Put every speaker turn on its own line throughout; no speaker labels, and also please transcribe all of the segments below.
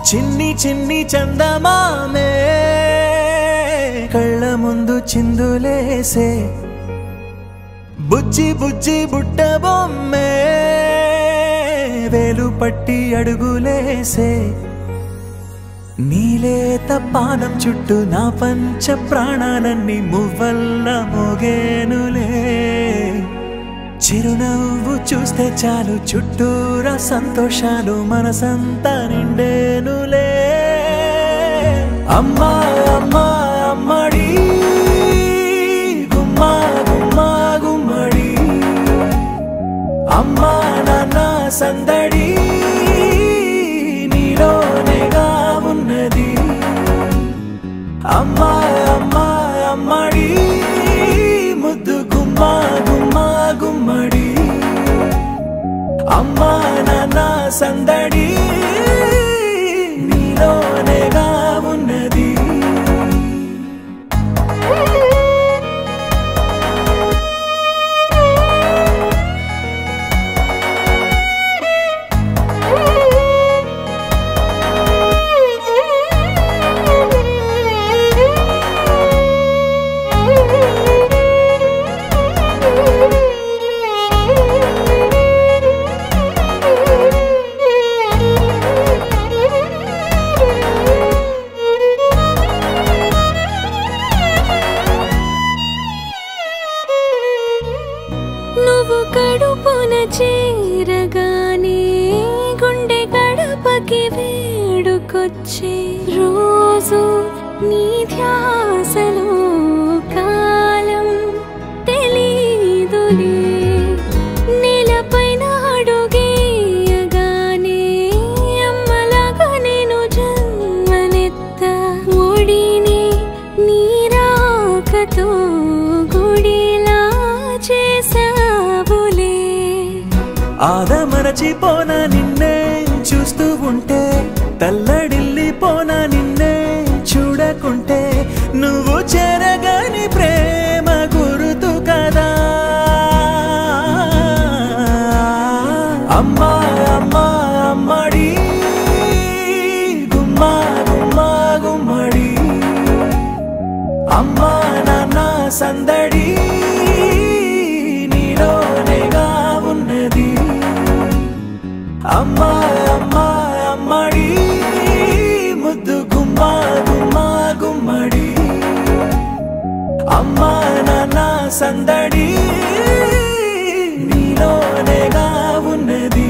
చిన్ని చిన్ని చందమామే కళ్ళ ముందు చిందులేసే బుజ్జి బుజ్జి బుట్ట బొమ్మే వేలు పట్టి అడుగులేసే నీలేత పానం చుట్టూ నా పంచ ప్రాణాలన్నీ మువ్వల్ల మోగేనులే చిరునవ్వు చూస్తే చాలు చుట్టూరా సంతోషాలు మనసంతా నిండేనులే అమ్మా అమ్మా అమ్మడి గుమ్మా గుమ్మా గుమ్మడి అమ్మా నాన్న సందడి నీలోనేగా ఉన్నది అమ్మా అమ్మా అమ్మడి ముద్దు గుమ్మా గుమ్మా గుమ్మడి అమ్మా నాన్న సందడి నీలోనేగా ఉన్నది
నువ్వు కడుపున చేరగానే గుండె గడపకి వేడుకొచ్చే రోజు నీ ధ్యాసలో కాలం తెలీదులే నేలపైన అడుగేయగానే అమ్మలాగా నేను జన్మనెత్త ఒడిని నీ రాకతో గుడిలా చేసావులే
ఆదమరచిపోనా నిన్నే చూస్తూ ఉంటే తల్లడిల్లిపోనా నిన్నే చూడకుంటే నువ్వు చెరగని ప్రేమ గుర్తు కదా అమ్మా అమ్మా అమ్మడి గుమ్మా గుమ్మా గుమ్మడి అమ్మా నాన్న సందడి నీలోనేగా ఉన్నది అమ్మా అమ్మా అమ్మడి ముద్దు గుమ్మా గుమ్మా గుమ్మడి అమ్మా నాన్న సందడి నీలోనేగా ఉన్నది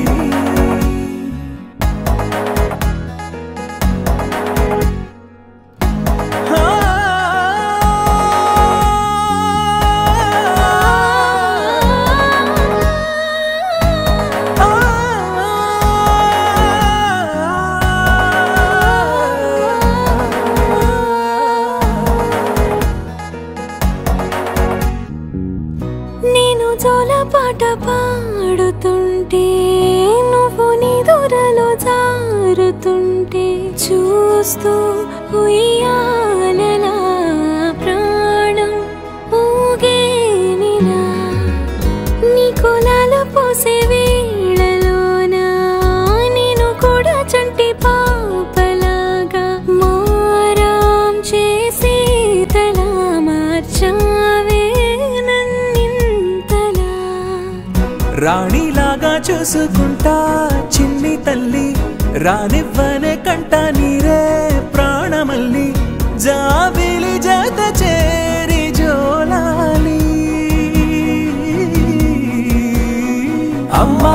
నేను జోలపాట పాడుతుంటే నువ్వు నిదురలో జారుతుంటే చూస్తూ ఉయ్యాలలా ప్రాణం ఊగేనిలా నీ కులాల పోసే వేళలోన నేను కూడా చంటి పాపలాగా మారాం చేసి తలా మార్చావే
రాణిలాగా చూసుకుంటా చిన్ని తల్లి రానివ్వనే కంట నీరే ప్రాణమల్లి జాబిలి జత చేరి జోలాలి అమ్మా